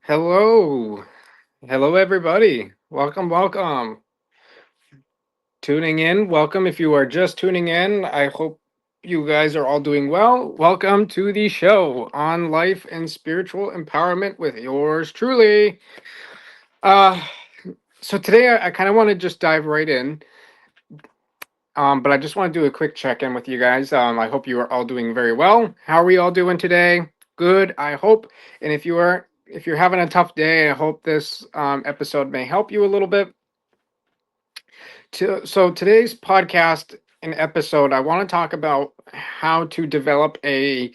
Hello. Hello, everybody. Welcome. Tuning in. Welcome. If you are just tuning in, I hope you guys are all doing well. Welcome to the show on life and spiritual empowerment with yours truly. Uh, so today I kind of want to just dive right in. But I just want to do a quick check in with you guys. I hope you are all doing very well. How are we all doing today? Good, I hope. And if you're having a tough day, I hope this episode may help you a little bit. So today's podcast and episode, I want to talk about how to develop a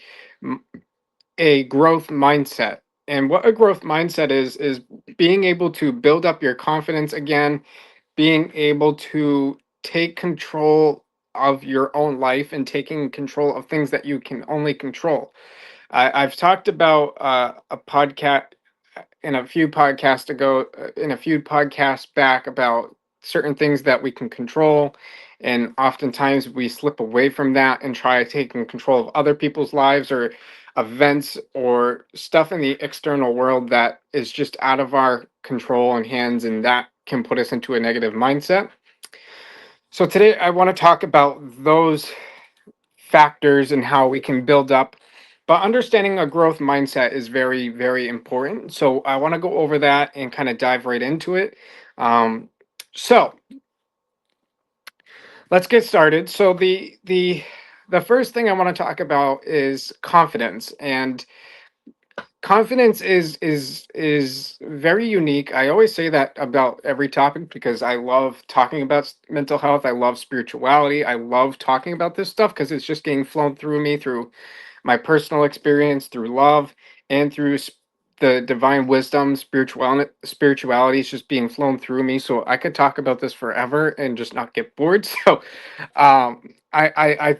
growth mindset. And what a growth mindset is being able to build up your confidence again, being able to take control of your own life and taking control of things that you can only control. I've talked about a podcast in a few podcasts back about certain things that we can control. And oftentimes we slip away from that and try taking control of other people's lives or events or stuff in the external world that is just out of our control and hands, and that can put us into a negative mindset. So today I want to talk about those factors and how we can build up. But understanding a growth mindset is very, very important. So I want to go over that and kind of dive right into it. Um, so let's get started. So the first thing I want to talk about is confidence, and confidence is very unique. I always say that about every topic because I love talking about mental health. I love spirituality. I love talking about this stuff because it's just getting flown through me through my personal experience, through love, and through the divine wisdom. Spirituality is just being flown through me, so I could talk about this forever and just not get bored. So I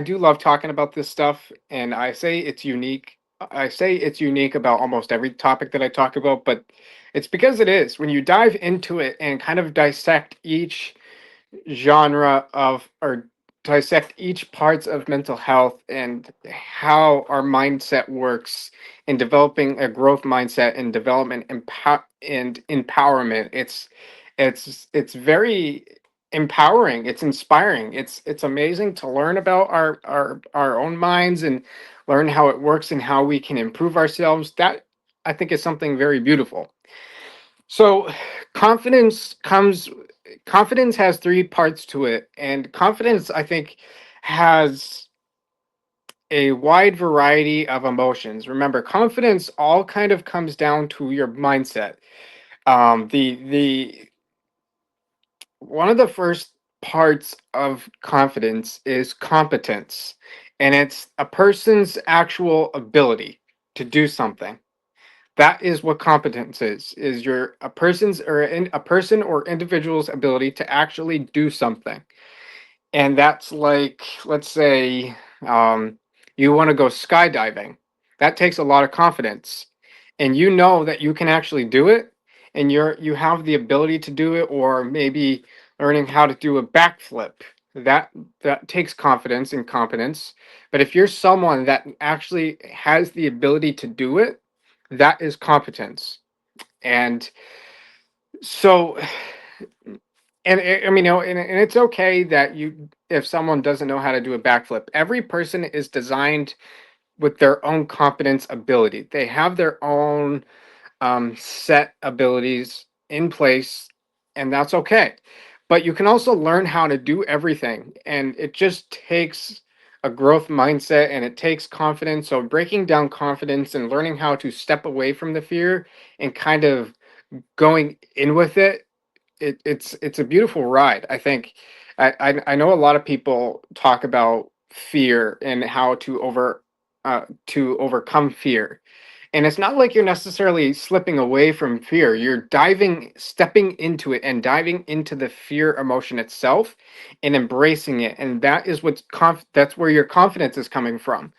do love talking about this stuff, and I say it's unique about almost every topic that I talk about, but it's because it is. When you dive into it and kind of dissect each genre of or dissect each parts of mental health and how our mindset works in developing a growth mindset and and empowerment, it's very empowering. It's inspiring. It's amazing to learn about our own minds and learn how it works and how we can improve ourselves. That, I think, is something very beautiful. So confidence comes confidence has three parts to it, and confidence, I think, has a wide variety of emotions. Remember, confidence all kind of comes down to your mindset. The One of the first parts of confidence is competence, and it's a person's actual ability to do something. That is what competence is your a person's or a person or individual's ability to actually do something. And that's like, let's say, you want to go skydiving. That takes a lot of confidence, and you know that you can actually do it, and you have the ability to do it. Or maybe learning how to do a backflip, that that takes confidence and competence. But if you're someone that actually has the ability to do it, that is competence. And so, I mean, and it's okay that you if someone doesn't know how to do a backflip. Every person is designed with their own competence ability. They have their own set abilities in place, and that's okay. But you can also learn how to do everything, and it just takes a growth mindset and it takes confidence. So breaking down confidence and learning how to step away from the fear and kind of going in with it's a beautiful ride. I think I know a lot of people talk about fear and how to overcome fear, and it's not like you're necessarily slipping away from fear. You're stepping into it and diving into the fear emotion itself and embracing it, and that's where your confidence is coming from.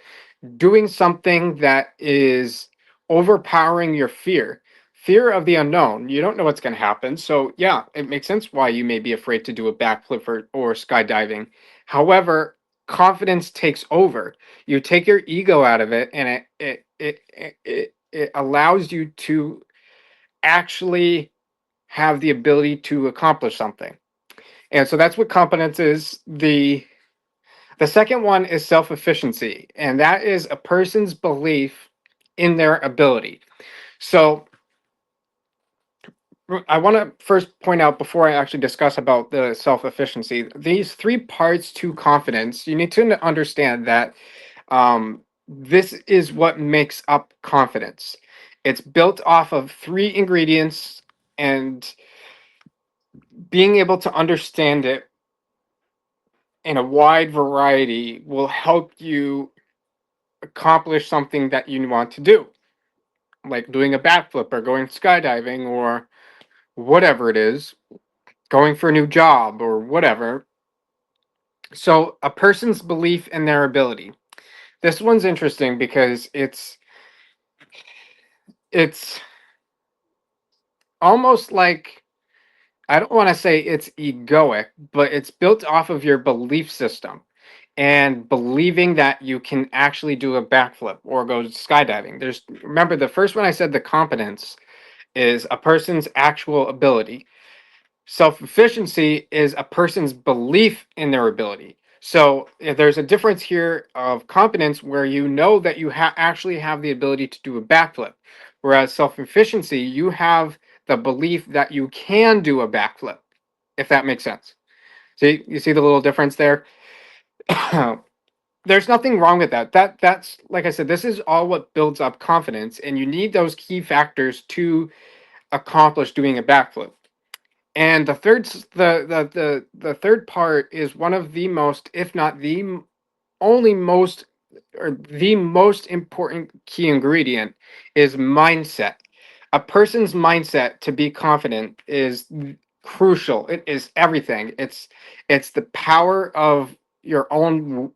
Doing something that is overpowering your fear of the unknown. You don't know what's going to happen. So yeah, it makes sense why you may be afraid to do a backflip or skydiving. However, confidence takes over. You take your ego out of it, and it allows you to actually have the ability to accomplish something. And so that's what competence is. The second one is self-efficiency, and that is a person's belief in their ability. So I want to first point out before I actually discuss about the self-efficiency, these three parts to confidence. You need to understand that this is what makes up confidence. It's built off of three ingredients, and being able to understand it in a wide variety will help you accomplish something that you want to do, like doing a backflip or going skydiving or whatever it is, going for a new job or whatever. So, a person's belief in their ability. This one's interesting because it's almost like, I don't want to say it's egoic, but it's built off of your belief system and believing that you can actually do a backflip or go skydiving. There's Remember the first one I said, the competence is a person's actual ability. Self-efficiency is a person's belief in their ability. So there's a difference here of competence where you know that you actually have the ability to do a backflip, whereas self-efficiency, you have the belief that you can do a backflip, if that makes sense. See, you see the little difference there. There's nothing wrong with that. That's like I said, this is all what builds up confidence, and you need those key factors to accomplish doing a backflip. And the third part is one of the most, if not the only most, or the most important key ingredient, is mindset. A person's mindset to be confident is crucial. It is everything. It's the power of your own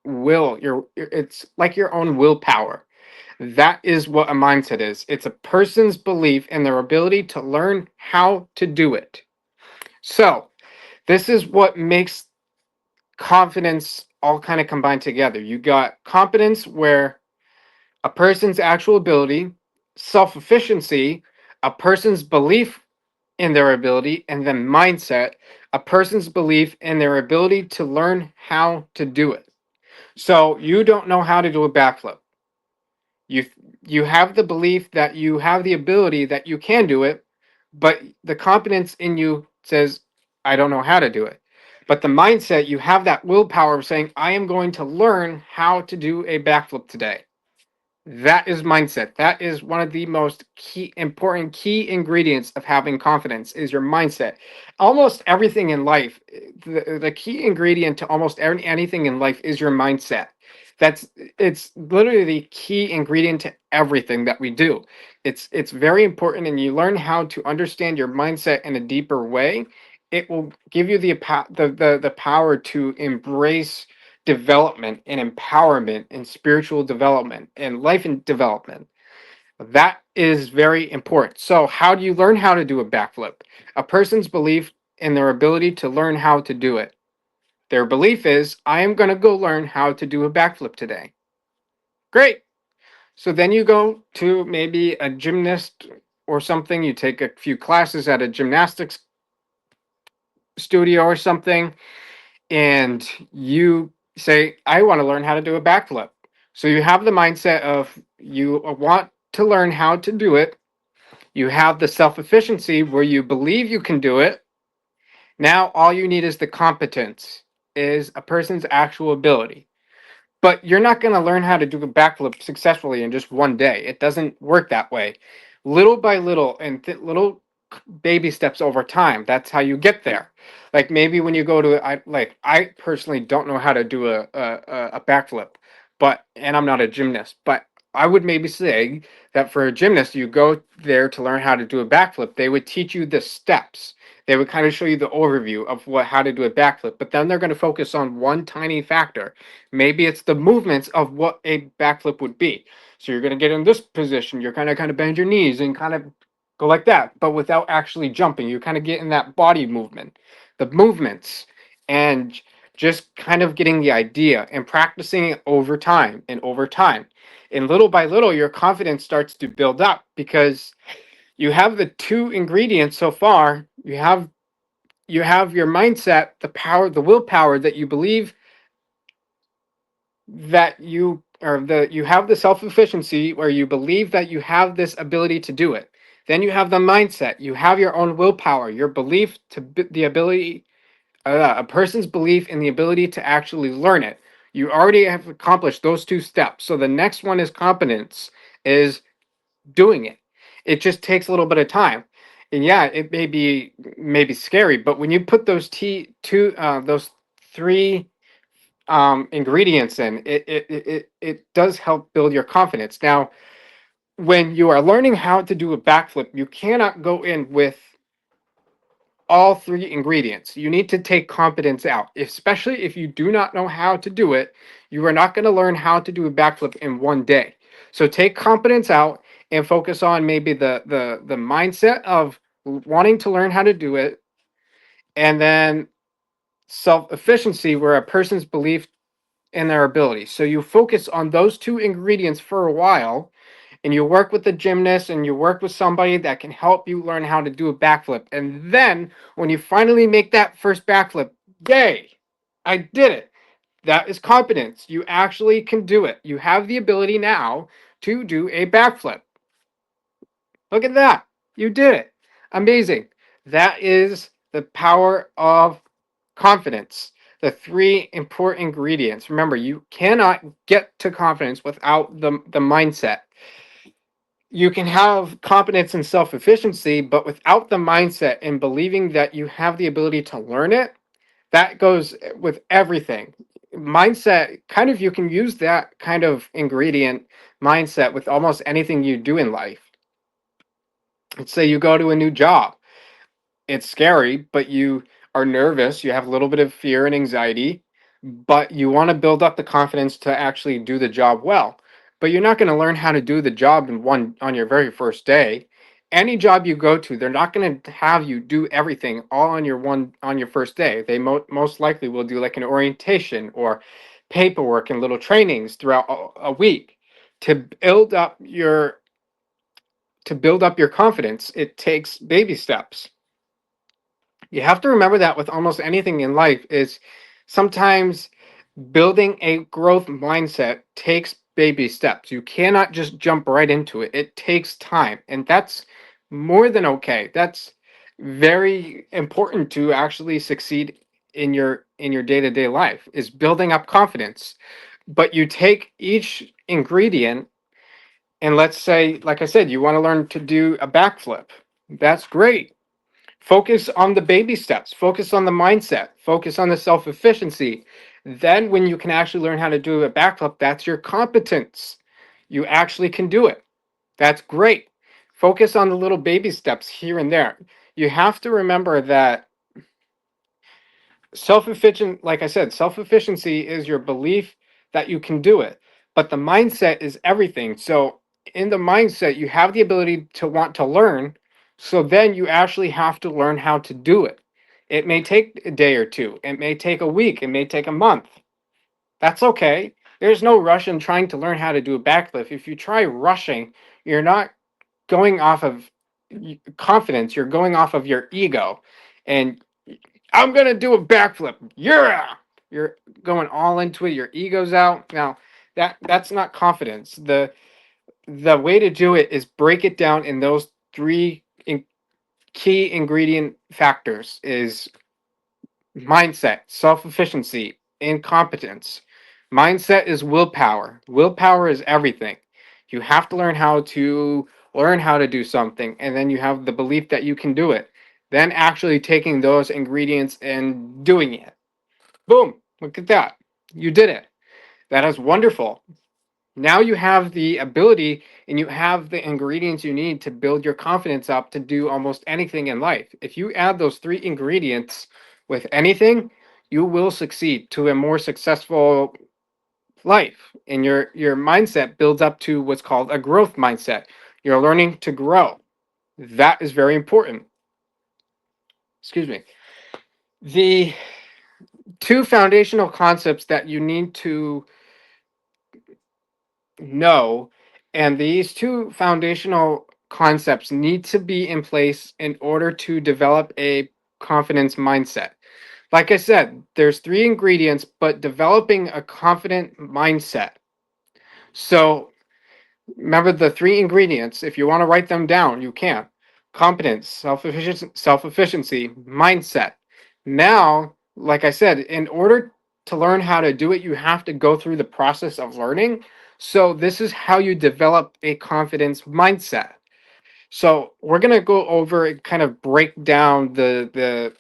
will. It's like your own willpower. That is what a mindset is. It's a person's belief in their ability to learn how to do it. So, this is what makes confidence all kind of combined together. You got competence, where a person's actual ability, self-efficiency, a person's belief in their ability, and then mindset, a person's belief in their ability to learn how to do it. So, you don't know how to do a backflip. You you have the belief that you have the ability that you can do it, but the confidence in you says, I don't know how to do it. But the mindset, you have that willpower of saying, I am going to learn how to do a backflip today. That is mindset. That is one of the most important key ingredients of having confidence, is your mindset. Almost everything in life, the key ingredient to almost anything in life is your mindset. That's It's literally the key ingredient to everything that we do. It's very important, and you learn how to understand your mindset in a deeper way. It will give you the power to embrace development and empowerment and spiritual development and life and development. That is very important. So, how do you learn how to do a backflip? A person's belief in their ability to learn how to do it. Their belief is, I am going to go learn how to do a backflip today. Great. So then you go to maybe a gymnast or something. You take a few classes at a gymnastics studio or something, and you say, I want to learn how to do a backflip. So you have the mindset of, you want to learn how to do it. You have the self-efficiency where you believe you can do it. Now all you need is the competence, is a person's actual ability. But you're not going to learn how to do a backflip successfully in just one day. It doesn't work that way. Little by little, and little baby steps over time. That's how you get there. Like, maybe when you go to, I personally don't know how to do a backflip, but, and I'm not a gymnast, but I would maybe say that for a gymnast, you go there to learn how to do a backflip. They would teach you the steps. They would kind of show you the overview of how to do a backflip, but then they're going to focus on one tiny factor. Maybe it's the movements of what a backflip would be. So you're going to get in this position. You're kind of bend your knees and kind of go like that, but without actually jumping. You kind of get in that body movement, the movements, and just kind of getting the idea and practicing it over time and over time. And little by little, your confidence starts to build up because you have the two ingredients so far. You have your mindset, the power, the willpower that you believe that you have the self-efficiency where you believe that you have this ability to do it. Then you have the mindset, you have your own willpower, your belief to the ability, a person's belief in the ability to actually learn it. You already have accomplished those two steps, so the next one is competence, is doing it. It just takes a little bit of time. And yeah, it may be scary, but when you put those three ingredients in, it does help build your confidence. Now, when you are learning how to do a backflip, you cannot go in with all three ingredients. You need to take confidence out, especially if you do not know how to do it. You are not going to learn how to do a backflip in one day. So take confidence out and focus on maybe the mindset of wanting to learn how to do it, and then self efficiency, where a person's belief in their ability. So you focus on those two ingredients for a while, and you work with the gymnast and you work with somebody that can help you learn how to do a backflip. And then when you finally make that first backflip, yay, I did it. That is competence. You actually can do it. You have the ability now to do a backflip. Look at that. You did it. Amazing. That is the power of confidence. The three important ingredients. Remember, you cannot get to confidence without the mindset. You can have competence and self efficiency, but without the mindset and believing that you have the ability to learn it, that goes with everything. Mindset, kind of, you can use that kind of ingredient mindset with almost anything you do in life. Let's say you go to a new job. It's scary, but you are nervous. You have a little bit of fear and anxiety, but you want to build up the confidence to actually do the job well. But you're not going to learn how to do the job in one on your very first day. Any job you go to, they're not going to have you do everything all on your first day. They most likely will do like an orientation or paperwork and little trainings throughout a week to build up your confidence. It takes baby steps. You have to remember that with almost anything in life is sometimes building a growth mindset takes baby steps. You cannot just jump right into it. It takes time, and that's more than okay. That's very important to actually succeed in your day-to-day life, is building up confidence. But you take each ingredient, and let's say, like I said, you want to learn to do a backflip. That's great. Focus on the baby steps, focus on the mindset, focus on the self efficiency. Then, when you can actually learn how to do a backflip, that's your competence. You actually can do it. That's great. Focus on the little baby steps here and there. You have to remember that self-efficient, like I said, self-efficiency is your belief that you can do it, but the mindset is everything. So in the mindset, you have the ability to want to learn, so then you actually have to learn how to do it. It may take a day or two, it may take a week, it may take a month. That's okay. There's no rush in trying to learn how to do a backflip. If you try rushing, you're not going off of confidence, you're going off of your ego. And I'm gonna do a backflip. Yeah, you're going all into it. Your ego's out. Now, that's not confidence. The way to do it is break it down in those three key ingredient factors: is mindset, self efficiency, and competence. Mindset is willpower. Willpower is everything. You have to learn how to do something, and then you have the belief that you can do it. Then actually taking those ingredients and doing it. Boom! Look at that. You did it. That is wonderful. Now you have the ability and you have the ingredients you need to build your confidence up to do almost anything in life. If you add those three ingredients with anything, you will succeed to a more successful life. And your mindset builds up to what's called a growth mindset. You're learning to grow. That is very important. Excuse me. The two foundational concepts that you need to know, and these two foundational concepts need to be in place in order to develop a confidence mindset. Like I said, there's three ingredients, but developing a confident mindset. So remember the three ingredients. If you want to write them down, you can. Competence, self-efficiency, mindset. Now, like I said, in order to learn how to do it, you have to go through the process of learning. So this is how you develop a confidence mindset. So we're gonna go over and kind of break down the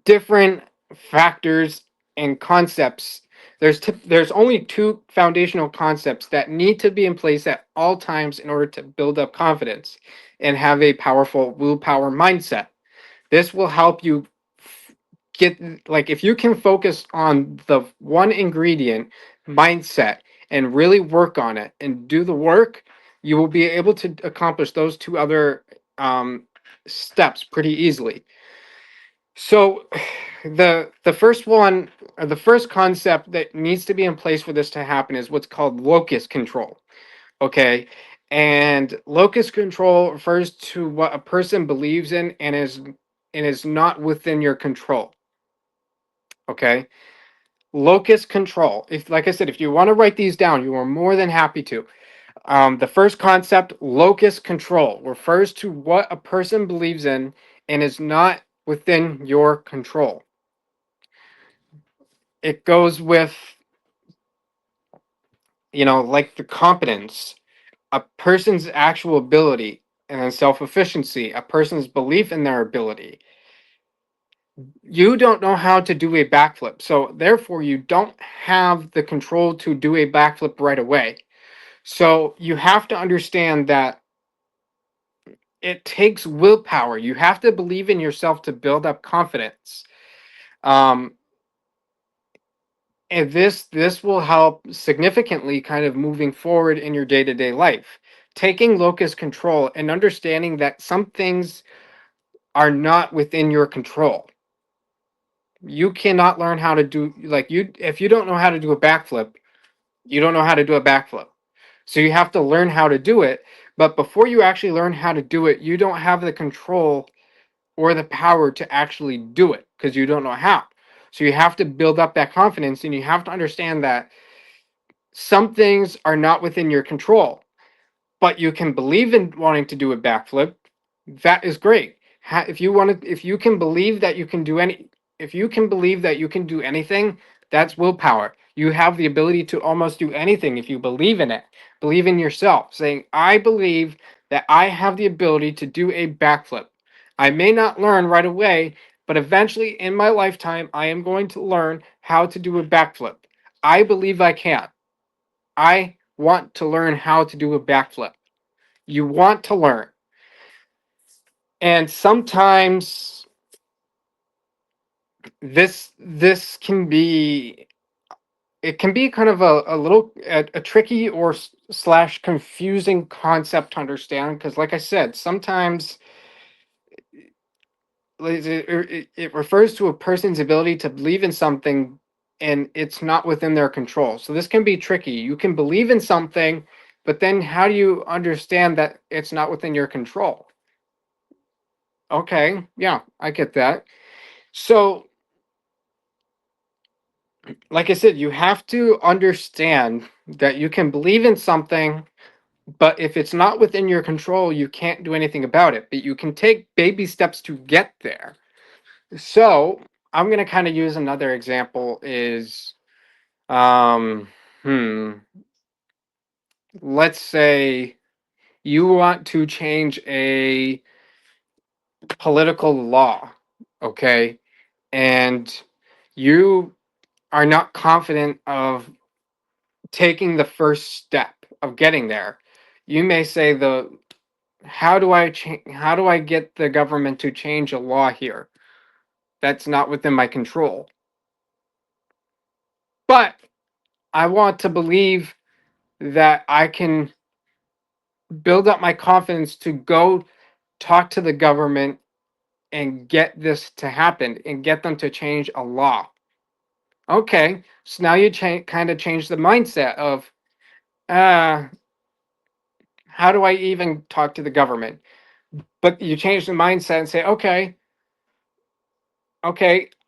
different factors and concepts. There's only two foundational concepts that need to be in place at all times in order to build up confidence and have a powerful willpower mindset. This will help you get, like, if you can focus on the one ingredient, mindset, and really work on it and do the work, you will be able to accomplish those two other steps pretty easily. So the first one, or the first concept that needs to be in place for this to happen, is what's called locus control. Okay. And locus control refers to what a person believes in and is not within your control. Okay. Locus control. If, like I said, if you want to write these down, you are more than happy to. The first concept, locus control, refers to what a person believes in and is not within your control. It goes with, like the competence, a person's actual ability, and then self-efficiency, a person's belief in their ability. You don't know how to do a backflip, so therefore you don't have the control to do a backflip right away. So you have to understand that it takes willpower. You have to believe in yourself to build up confidence. Um, and this will help significantly kind of moving forward in your day-to-day life. Taking locus control and understanding that some things are not within your control. You cannot learn how to do, like, you if you don't know how to do a backflip, you don't know how to do a backflip. So you have to learn how to do it, but before you actually learn how to do it, you don't have the control or the power to actually do it because you don't know how. So you have to build up that confidence, and you have to understand that some things are not within your control, but you can believe in wanting to do a backflip. That is great. If you can believe that you can do if you can believe that you can do anything, that's willpower. You have the ability to almost do anything if you believe in it. Believe in yourself, saying, I believe that I have the ability to do a backflip. I may not learn right away, but eventually in my lifetime, I am going to learn how to do a backflip. I believe I can. I want to learn how to do a backflip. You want to learn. And sometimes this can be, it can be kind of a little a tricky or slash confusing concept to understand, because like I said, sometimes it refers to a person's ability to believe in something and it's not within their control. So this can be tricky. You can believe in something, but then how do you understand that it's not within your control? Okay, yeah, I get that. So, like I said, you have to understand that you can believe in something, but if it's not within your control, you can't do anything about it. But you can take baby steps to get there. So, I'm going to kind of use another example is, um, hmm, let's say you want to change a political law, okay? And you are not confident of taking the first step of getting there. You may say, the how do I get the government to change a law here? That's not within my control. But I want to believe that I can build up my confidence to go talk to the government and get this to happen and get them to change a law. Okay, so now you kind of change the mindset of, uh, how do I even talk to the government? But you change the mindset and say, okay,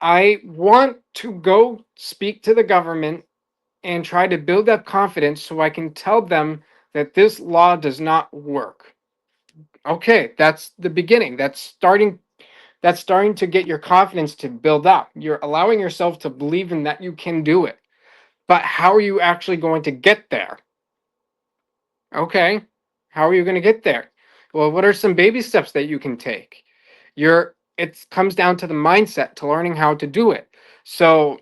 I want to go speak to the government and try to build up confidence so I can tell them that this law does not work. Okay, that's the beginning. That's starting to get your confidence to build up. You're allowing yourself to believe in that you can do it. But how are you actually going to get there? Okay. How are you going to get there? Well, what are some baby steps that you can take? It comes down to the mindset, to learning how to do it. So,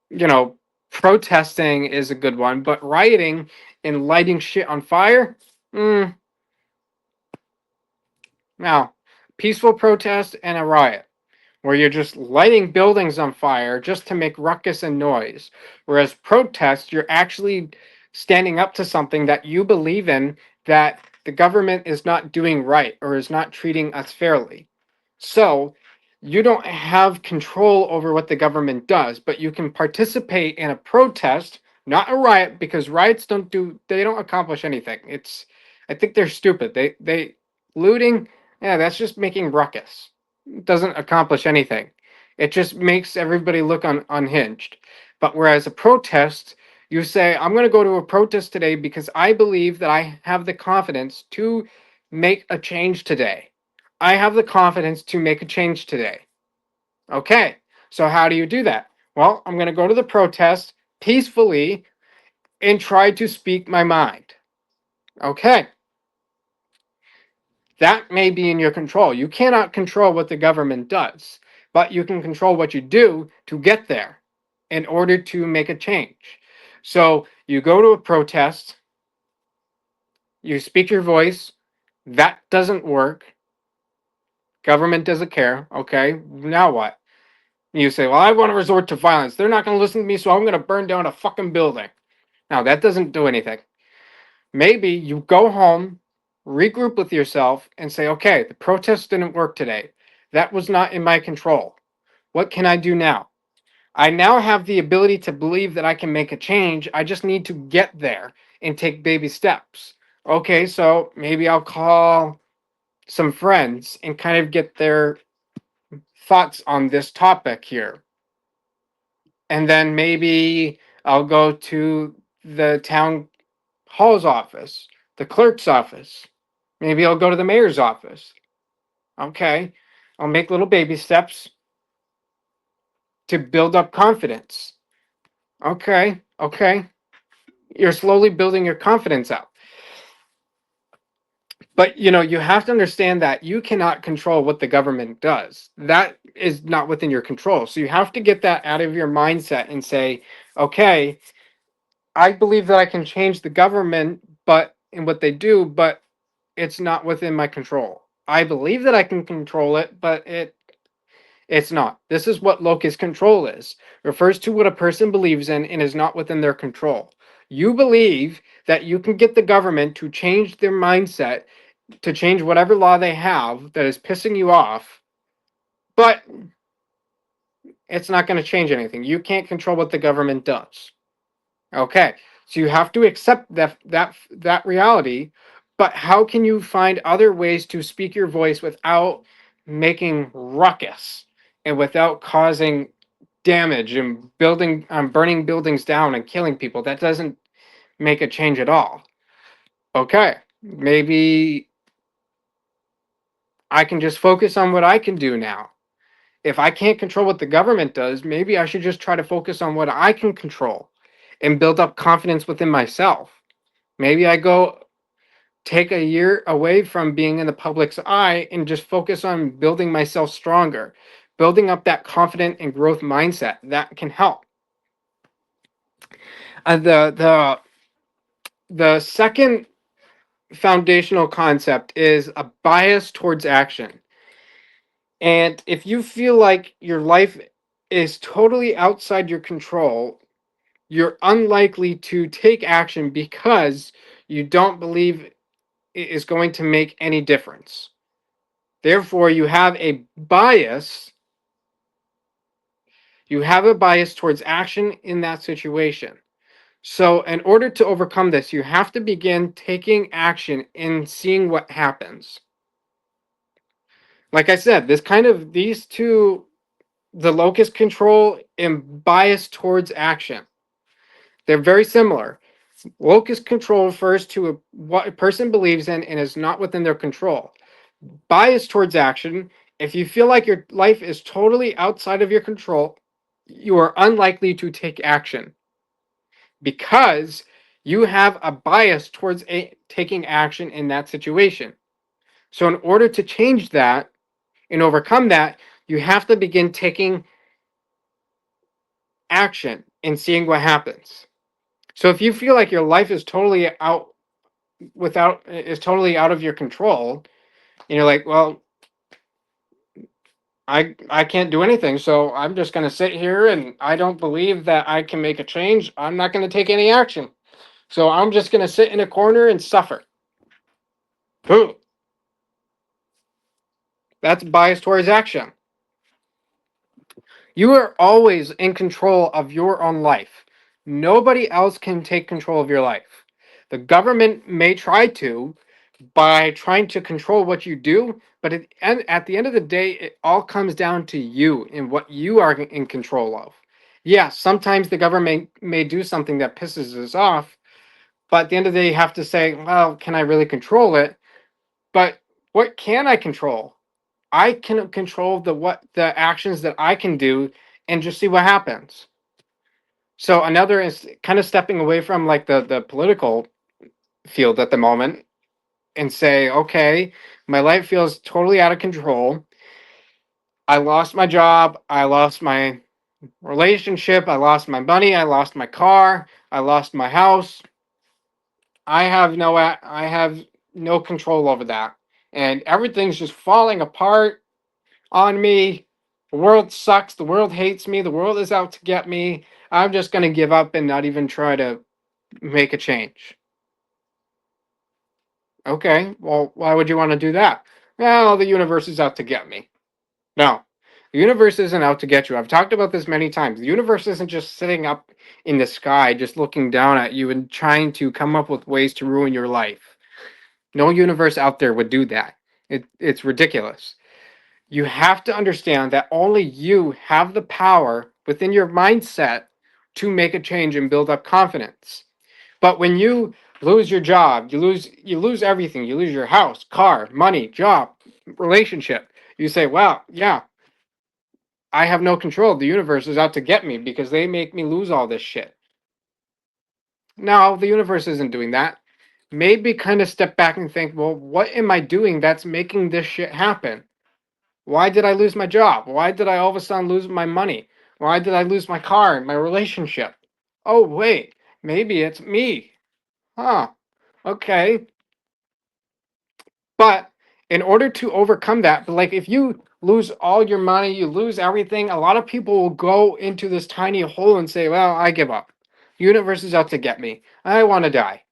you know, protesting is a good one, but rioting and lighting shit on fire, mm, no. Peaceful protest and a riot, where you're just lighting buildings on fire just to make ruckus and noise. Whereas protest, you're actually standing up to something that you believe in, that the government is not doing right or is not treating us fairly. So you don't have control over what the government does, but you can participate in a protest, not a riot, because riots don't accomplish anything. I think they're stupid. They looting, yeah, that's just making ruckus. It doesn't accomplish anything. It just makes everybody look unhinged. But whereas a protest, you say, I'm going to go to a protest today because I believe that I have the confidence to make a change today. I have the confidence to make a change today. Okay, so how do you do that? Well, I'm going to go to the protest peacefully and try to speak my mind. Okay, that may be in your control. You cannot control what the government does, but you can control what you do to get there in order to make a change. So you go to a protest, you speak your voice, that doesn't work. Government doesn't care. Okay, now what? You say, well, I want to resort to violence. They're not going to listen to me, so I'm going to burn down a fucking building. Now, that doesn't do anything. Maybe you go home, regroup with yourself, and say, okay, the protest didn't work today. That was not in my control. What can I do now? I now have the ability to believe that I can make a change. I just need to get there and take baby steps. Okay, so maybe I'll call some friends and kind of get their thoughts on this topic here. And then maybe I'll go to the town hall's office, the clerk's office. Maybe I'll go to the mayor's office. Okay. I'll make little baby steps to build up confidence. Okay. Okay. You're slowly building your confidence up. But you have to understand that you cannot control what the government does. That is not within your control. So you have to get that out of your mindset and say, okay, I believe that I can change the government, but in what they do, but it's not within my control. I believe that I can control it, but it's not. This is what locus control is. Refers to what a person believes in and is not within their control. You believe that you can get the government to change their mindset, to change whatever law they have that is pissing you off, but it's not going to change anything. You can't control what the government does. Okay, so you have to accept that reality, but how can you find other ways to speak your voice without making ruckus and without causing damage and burning buildings down and killing people? That doesn't make a change at all. Okay, maybe I can just focus on what I can do now. If I can't control what the government does, maybe I should just try to focus on what I can control and build up confidence within myself. Maybe I go take a year away from being in the public's eye and just focus on building myself stronger, building up that confident and growth mindset that can help. The second foundational concept is a bias towards action. And if you feel like your life is totally outside your control, you're unlikely to take action because you don't believe it is going to make any difference. Therefore, you have a bias towards action in that situation. So, in order to overcome this, you have to begin taking action and seeing what happens. Like I said, these two, the locus control and bias towards action, they're very similar. Locus control refers to what a person believes in and is not within their control. Bias towards action, if you feel like your life is totally outside of your control, you are unlikely to take action because you have a bias towards taking action in that situation. So, in order to change that and overcome that, you have to begin taking action and seeing what happens. So, if you feel like your life is totally out of your control, and you're like, well, I can't do anything, so I'm just going to sit here and I don't believe that I can make a change. I'm not going to take any action. So I'm just going to sit in a corner and suffer. Boom. That's bias towards action. You are always in control of your own life. Nobody else can take control of your life. The government may try to by trying to control what you do, but at the end of the day, it all comes down to you and what you are in control of. Yeah, sometimes the government may do something that pisses us off, but at the end of the day, you have to say, well, can I really control it? But what can I control? I can control the actions that I can do and just see what happens. So another is kind of stepping away from like the political field at the moment and say, okay, my life feels totally out of control. I lost my job, I lost my relationship, I lost my money, I lost my car, I lost my house. I have no control over that. And everything's just falling apart on me. The world sucks. The world hates me. The world is out to get me. I'm just going to give up and not even try to make a change. Okay, well, why would you want to do that? Well, the universe is out to get me. No, the universe isn't out to get you. I've talked about this many times. The universe isn't just sitting up in the sky, just looking down at you and trying to come up with ways to ruin your life. No universe out there would do that. It's ridiculous. You have to understand that only you have the power within your mindset to make a change and build up confidence. But when you lose your job, you lose everything. You lose your house, car, money, job, relationship. You say, "Well, yeah, I have no control. The universe is out to get me because they make me lose all this shit." No, the universe isn't doing that. Maybe kind of step back and think, "Well, what am I doing that's making this shit happen? Why did I lose my job? Why did I all of a sudden lose my money? Why did I lose my car and my relationship? Oh, wait, maybe it's me. Huh. Okay. But in order to overcome that, like if you lose all your money, you lose everything, a lot of people will go into this tiny hole and say, well, I give up. Universe is out to get me. I want to die.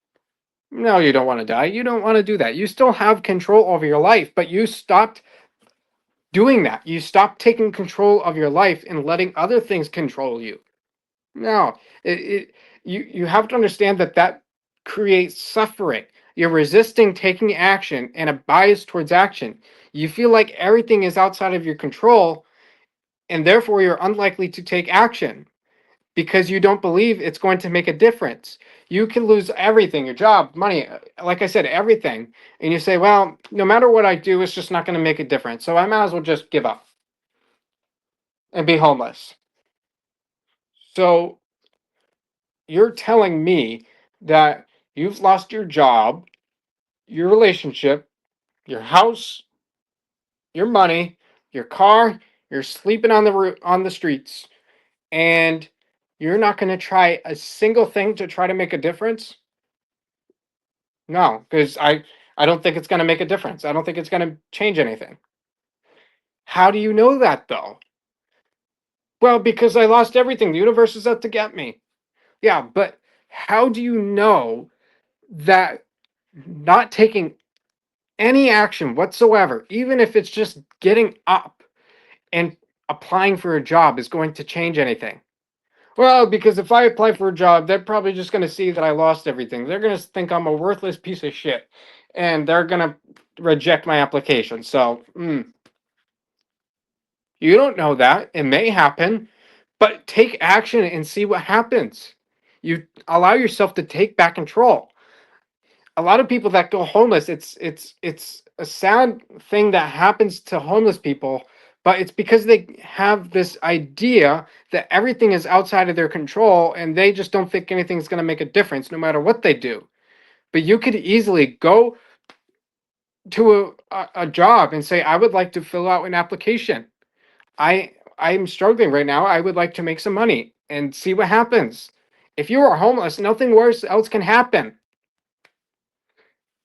No, you don't want to die. You don't want to do that. You still have control over your life, but you stopped doing that. You stop taking control of your life and letting other things control you. No, you have to understand that that creates suffering. You're resisting taking action and a bias towards action. You feel like everything is outside of your control, and therefore you're unlikely to take action because you don't believe it's going to make a difference. You can lose everything, your job, money, like I said, everything. And you say, well, no matter what I do, it's just not going to make a difference. So I might as well just give up and be homeless. So you're telling me that you've lost your job, your relationship, your house, your money, your car, you're sleeping on on the streets, and you're not going to try a single thing to try to make a difference? No, because I don't think it's going to make a difference. I don't think it's going to change anything. How do you know that though? Well, because I lost everything. The universe is out to get me. Yeah, but how do you know that not taking any action whatsoever, even if it's just getting up and applying for a job, is going to change anything. Well, because if I apply for a job, they're probably just going to see that I lost everything. They're going to think I'm a worthless piece of shit, and they're going to reject my application. So, you don't know that. It may happen, but take action and see what happens. You allow yourself to take back control. A lot of people that go homeless, it's a sad thing that happens to homeless people, but it's because they have this idea that everything is outside of their control and they just don't think anything's going to make a difference no matter what they do. But you could easily go to a job and say, I would like to fill out an application. I'm struggling right now. I would like to make some money and see what happens. If you are homeless, nothing worse else can happen.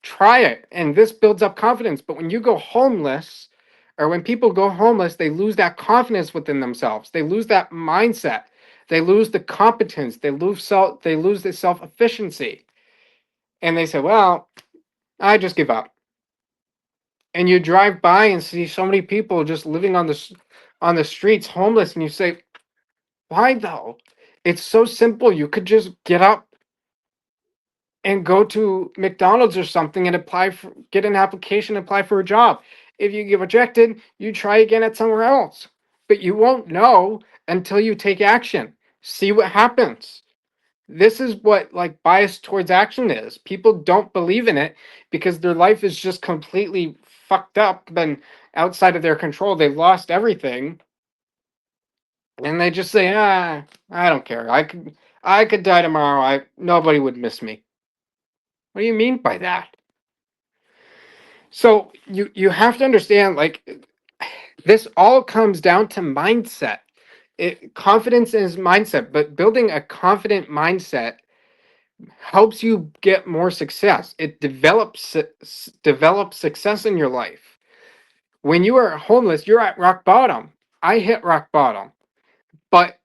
Try it, and this builds up confidence. But when you go homeless, or when people go homeless, they lose that confidence within themselves. They lose that mindset. They lose the competence. They lose the self efficiency, and they say, "Well, I just give up." And you drive by and see so many people just living on the streets, homeless, and you say, "Why though? It's so simple. You could just get up and go to McDonald's or something and get an application, apply for a job. If you get rejected, you try again at somewhere else. But you won't know until you take action. See what happens. This is what like bias towards action is. People don't believe in it because their life is just completely fucked up and outside of their control. They've lost everything. And they just say, I don't care. I could die tomorrow. Nobody would miss me. What do you mean by that? So you have to understand, like, this all comes down to mindset. Confidence is mindset, but building a confident mindset helps you get more success. It develops success in your life. When you are homeless, you're at rock bottom. I hit rock bottom, but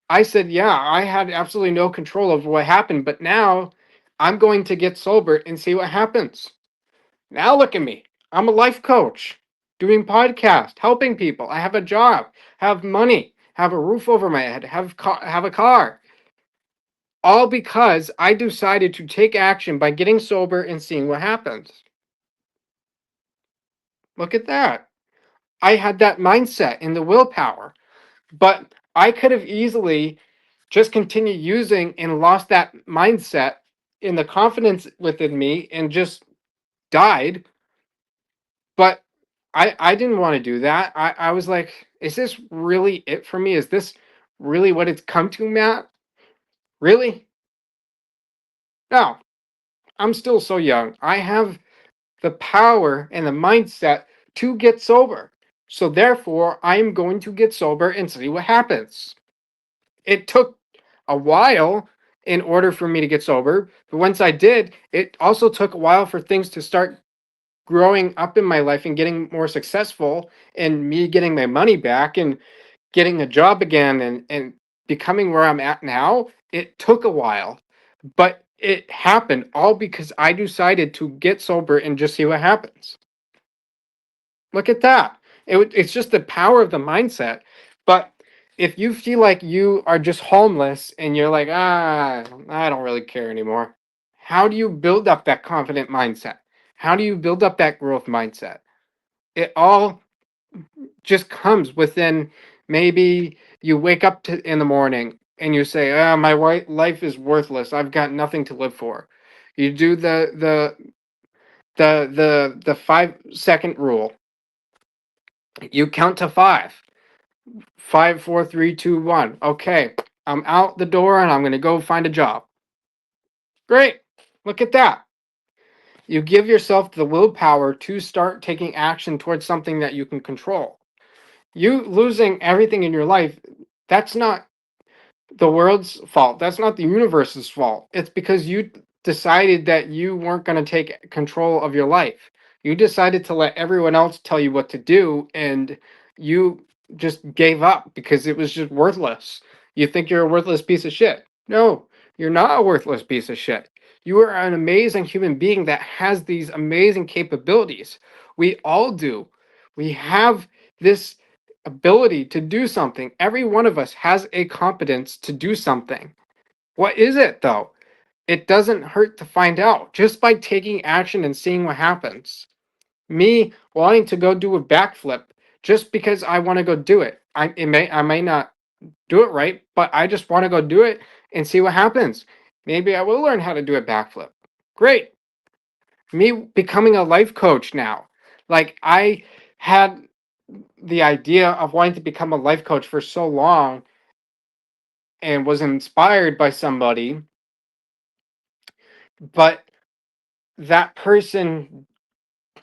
I said, yeah, I had absolutely no control over what happened, but now I'm going to get sober and see what happens. Now look at me. I'm a life coach, doing podcast, helping people. I have a job, have money, have a roof over my head, have a car. All because I decided to take action by getting sober and seeing what happens. Look at that. I had that mindset and the willpower, but I could have easily just continued using and lost that mindset in the confidence within me and just died. But I didn't want to do that. I was like, is this really it for me? Is this really what it's come to, Matt? Really? No, I'm still so young. I have the power and the mindset to get sober. So therefore, I'm going to get sober and see what happens. It took a while in order for me to get sober, but once I did, it also took a while for things to start growing up in my life and getting more successful and me getting my money back and getting a job again and becoming where I'm at now. It took a while, but it happened all because I decided to get sober and just see what happens. Look at that. It's just the power of the mindset. But if you feel like you are just homeless and you're like, I don't really care anymore, how do you build up that confident mindset? How do you build up that growth mindset? It all just comes within. Maybe you wake up in the morning and you say, my life is worthless. I've got nothing to live for. You do the 5 second rule. You count to five. Five, four, three, two, one. Okay, I'm out the door and I'm going to go find a job. Great. Look at that. You give yourself the willpower to start taking action towards something that you can control. You losing everything in your life, that's not the world's fault. That's not the universe's fault. It's because you decided that you weren't going to take control of your life. You decided to let everyone else tell you what to do, and you just gave up because it was just worthless. You think you're a worthless piece of shit. No, you're not a worthless piece of shit. You are an amazing human being that has these amazing capabilities. We all do. We have this ability to do something. Every one of us has a competence to do something. What is it though? It doesn't hurt to find out just by taking action and seeing what happens. Me wanting to go do a backflip just because I want to go do it. I may not do it right, but I just want to go do it and see what happens. Maybe I will learn how to do a backflip. Great. Me becoming a life coach now. Like I had the idea of wanting to become a life coach for so long and was inspired by somebody, but that person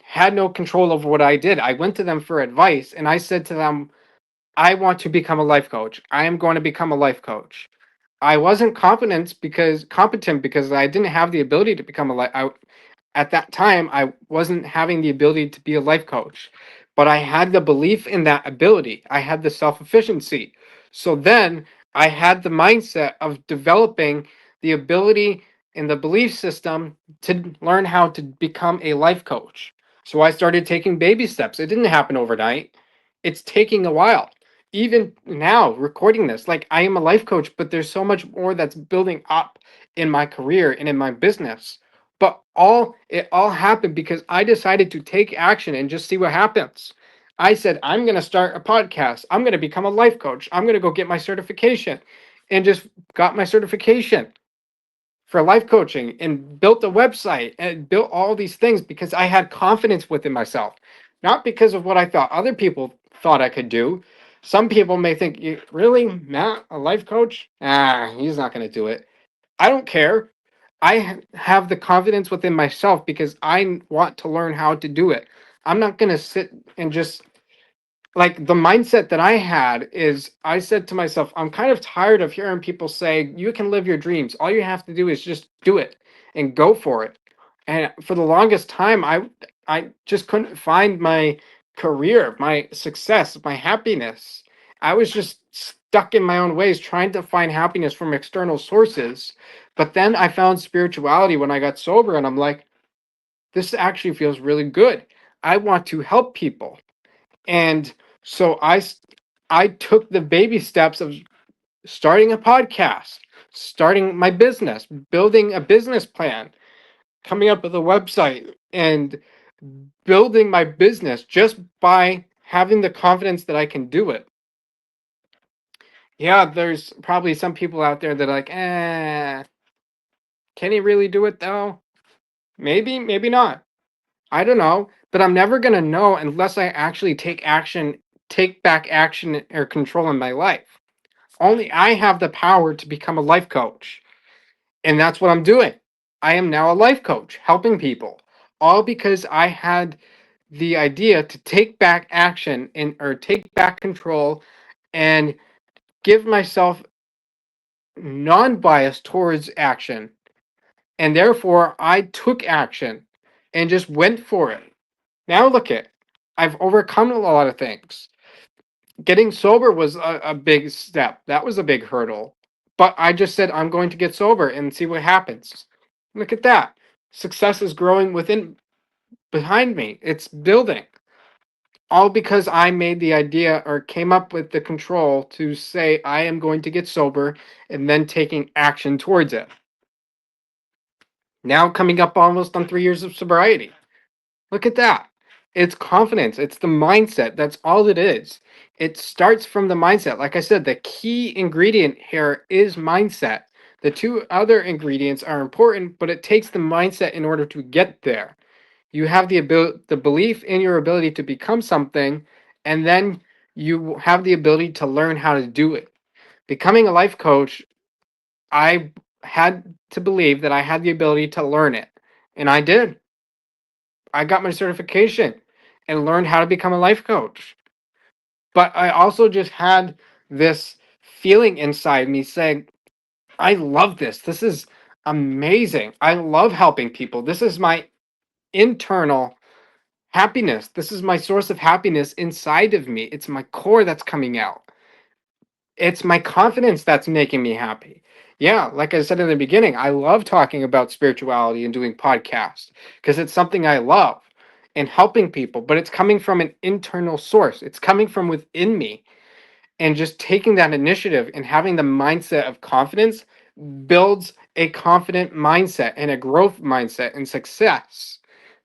had no control over what I did. I went to them for advice and I said to them, I want to become a life coach. I am going to become a life coach. I wasn't competent because I didn't have the ability to become a life. At that time, I wasn't having the ability to be a life coach, but I had the belief in that ability. I had the self efficiency. So then I had the mindset of developing the ability and the belief system to learn how to become a life coach. So I started taking baby steps. It didn't happen overnight. It's taking a while. Even now, recording this, like I am a life coach, but there's so much more that's building up in my career and in my business. But all happened because I decided to take action and just see what happens. I said, I'm going to start a podcast. I'm going to become a life coach. I'm going to go get my certification and just got my certification for life coaching and built a website and built all these things because I had confidence within myself, not because of what I thought other people thought I could do. Some people may think, really, Matt, a life coach? Ah, he's not going to do it. I don't care. Have the confidence within myself because I want to learn how to do it. I'm not going to sit and just like the mindset that I had is I said to myself, I'm kind of tired of hearing people say, you can live your dreams. All you have to do is just do it and go for it. And for the longest time, I just couldn't find my career, my success, my happiness. I was just stuck in my own ways trying to find happiness from external sources. But then I found spirituality when I got sober, and I'm like, this actually feels really good. I want to help people. And so I took the baby steps of starting a podcast, starting my business, building a business plan, coming up with a website, and building my business just by having the confidence that I can do it. Yeah, there's probably some people out there that are like, can he really do it though? Maybe, maybe not. I don't know, but I'm never going to know unless I actually take action, take back action or control in my life. Only I have the power to become a life coach. And that's what I'm doing. I am now a life coach, helping people, all because I had the idea to take back action and or take back control and give myself non-bias towards action. And therefore I took action and just went for it. Now look at, I've overcome a lot of things. Getting sober was a big step. That was a big hurdle. But I just said, I'm going to get sober and see what happens. Look at that. Success is growing within behind me. It's building. All because I made the idea or came up with the control to say I am going to get sober and then taking action towards it. Now coming up almost on 3 years of sobriety. Look at that. It's confidence. It's the mindset. That's all it is. It starts from the mindset. Like I said, the key ingredient here is mindset. The two other ingredients are important, but it takes the mindset in order to get there. You have the belief in your ability to become something, and then you have the ability to learn how to do it. Becoming a life coach, I had to believe that I had the ability to learn it, and I did. I got my certification and learned how to become a life coach. But I also just had this feeling inside me saying, I love this. This is amazing. I love helping people. This is my internal happiness. This is my source of happiness inside of me. It's my core that's coming out. It's my confidence that's making me happy. Yeah, like I said in the beginning, I love talking about spirituality and doing podcasts because it's something I love and helping people, but it's coming from an internal source. It's coming from within me. And just taking that initiative and having the mindset of confidence builds a confident mindset and a growth mindset and success.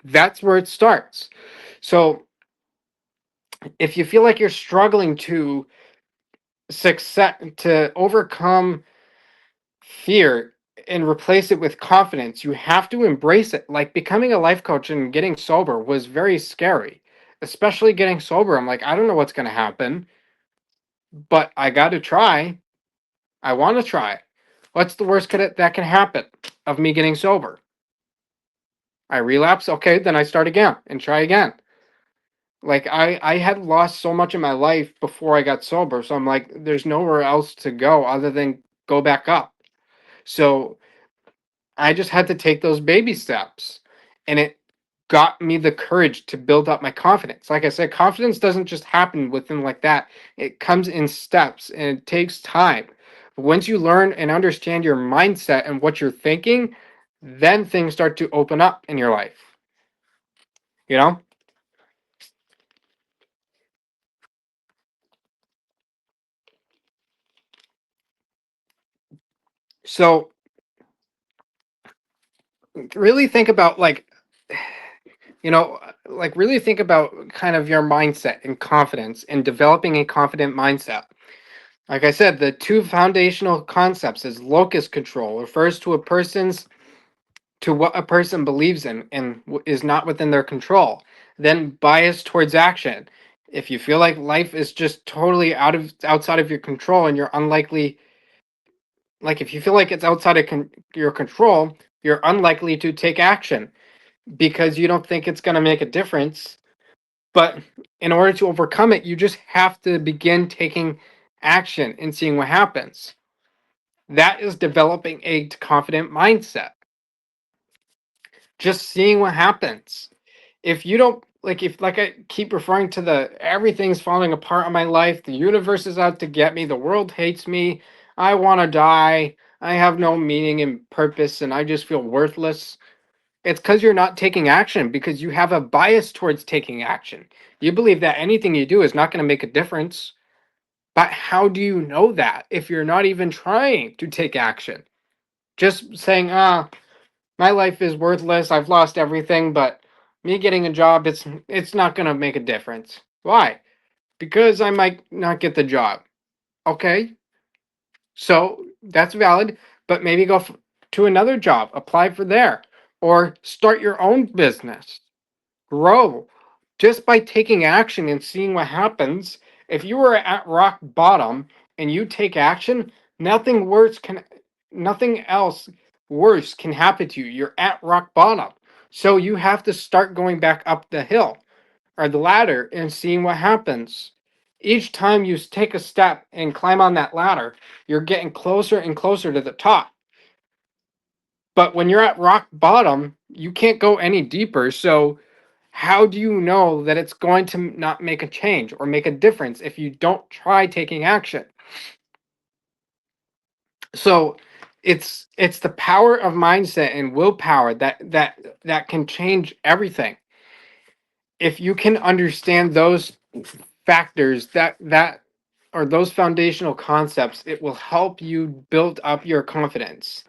That's where it starts. So, if you feel like you're struggling to overcome fear and replace it with confidence, you have to embrace it. Like becoming a life coach and getting sober was very scary, especially getting sober. I'm like, I don't know what's going to happen, but I got to try. I want to try. What's the worst that can happen of me getting sober? I relapse. Okay, then I start again and try again. Like I had lost so much in my life before I got sober, so I'm like, there's nowhere else to go other than go back up. So I just had to take those baby steps, and it got me the courage to build up my confidence. Like I said, confidence doesn't just happen within like that. It comes in steps and it takes time. Once you learn and understand your mindset and what you're thinking, then things start to open up in your life. You know? So really think about like really think about kind of your mindset and confidence and developing a confident mindset. Like I said, the two foundational concepts is locus control refers to what a person believes in and is not within their control. Then bias towards action. If you feel like life is just totally outside of your control and you're unlikely, like if you feel like it's outside of your control, you're unlikely to take action because you don't think it's going to make a difference. But in order to overcome it, you just have to begin taking action and seeing what happens. That is developing a confident mindset. Just seeing what happens. If you don't if like I keep referring to the everything's falling apart in my life, the universe is out to get me, the world hates me, I want to die, I have no meaning and purpose, and I just feel worthless. It's because you're not taking action because you have a bias towards taking action. You believe that anything you do is not going to make a difference. But how do you know that if you're not even trying to take action? Just saying, my life is worthless, I've lost everything, but me getting a job, it's not going to make a difference. Why? Because I might not get the job. Okay, so that's valid, but maybe to another job, apply for there, or start your own business, grow just by taking action and seeing what happens. If you were at rock bottom and you take action, nothing else worse can happen to you. You're at rock bottom. So you have to start going back up the hill or the ladder and seeing what happens. Each time you take a step and climb on that ladder, you're getting closer and closer to the top. But when you're at rock bottom, you can't go any deeper. So how do you know that it's going to not make a change or make a difference if you don't try taking action? So it's the power of mindset and willpower that can change everything. If you can understand those factors that or those foundational concepts, it will help you build up your confidence.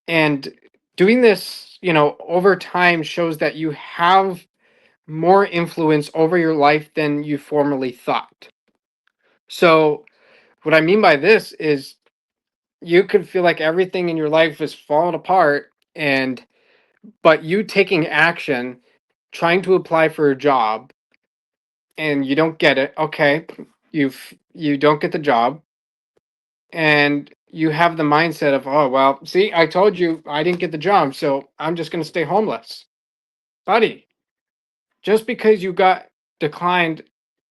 And doing this, over time shows that you have more influence over your life than you formerly thought. So, what I mean by this is you could feel like everything in your life is falling apart and but you taking action, trying to apply for a job and you don't get it. Okay, you don't get the job and you have the mindset of, "Oh, well, see, I told you I didn't get the job, so I'm just going to stay homeless." Buddy, just because you got declined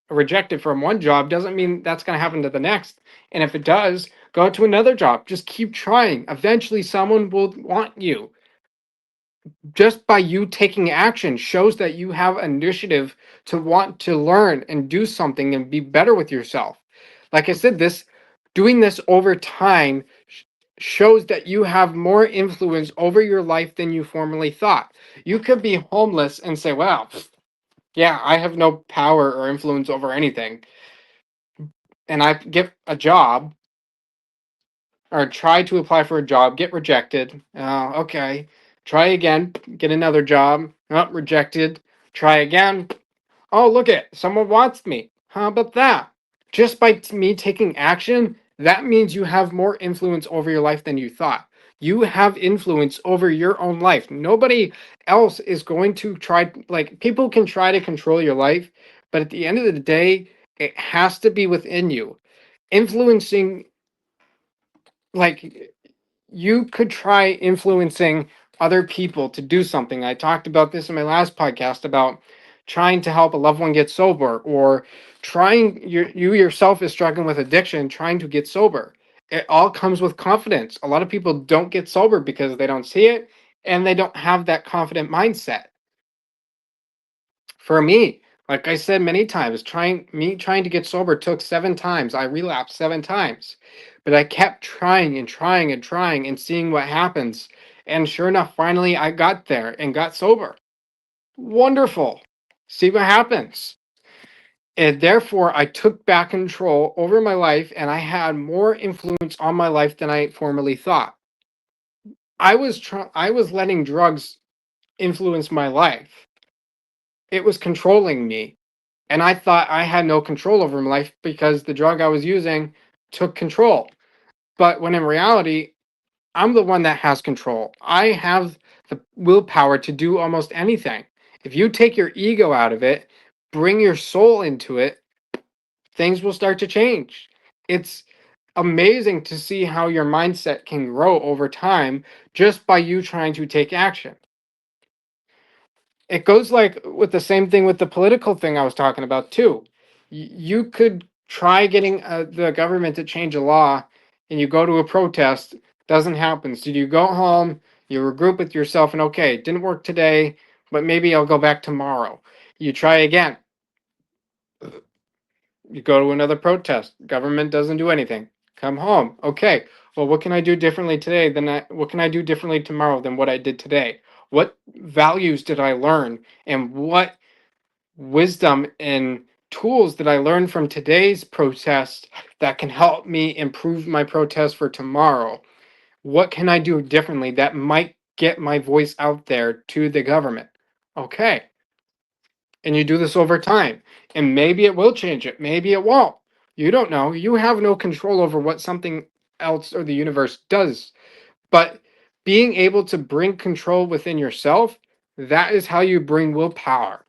rejected from one job doesn't mean that's going to happen to the next. And if it does, go to another job. Just keep trying. Eventually, someone will want you. Just by you taking action shows that you have initiative to want to learn and do something and be better with yourself. Like I said, this doing this over time shows that you have more influence over your life than you formerly thought. You could be homeless and say, well, yeah, I have no power or influence over anything. And I get a job or try to apply for a job, get rejected. Okay. Try again, get another job. Oh, rejected. Try again. Oh, look it, someone wants me. How about that? Just by me taking action, that means you have more influence over your life than you thought. You have influence over your own life. Nobody else is going to try, like, people can try to control your life, but at the end of the day, it has to be within you. Influencing, like, you could try influencing other people to do something. I talked about this in my last podcast about trying to help a loved one get sober, or trying you yourself is struggling with addiction, trying to get sober. It all comes with confidence. A lot of people don't get sober because they don't see it and they don't have that confident mindset. For me, like I said many times, trying to get sober took 7 times. I relapsed 7 times. But I kept trying and trying and trying and seeing what happens. And sure enough, finally I got there and got sober. Wonderful. See what happens. And therefore I took back control over my life and I had more influence on my life than I formerly thought. I was letting drugs influence my life. It was controlling me. And I thought I had no control over my life because the drug I was using took control. But when in reality, I'm the one that has control. I have the willpower to do almost anything. If you take your ego out of it, bring your soul into it, things will start to change. It's amazing to see how your mindset can grow over time just by you trying to take action. It goes like with the same thing with the political thing I was talking about too. You could try getting the government to change a law, and you go to a protest, doesn't happen. So you go home, you regroup with yourself, and okay, it didn't work today, but maybe I'll go back tomorrow. You try again. You go to another protest. Government doesn't do anything. Come home. Okay. Well, what can I do differently today what can I do differently tomorrow than what I did today? What values did I learn, and what wisdom and tools that I learned from today's protest that can help me improve my protest for tomorrow? What can I do differently that might get my voice out there to the government? Okay. And you do this over time. And maybe it will change it. Maybe it won't. You don't know. You have no control over what something else or the universe does. But being able to bring control within yourself, that is how you bring willpower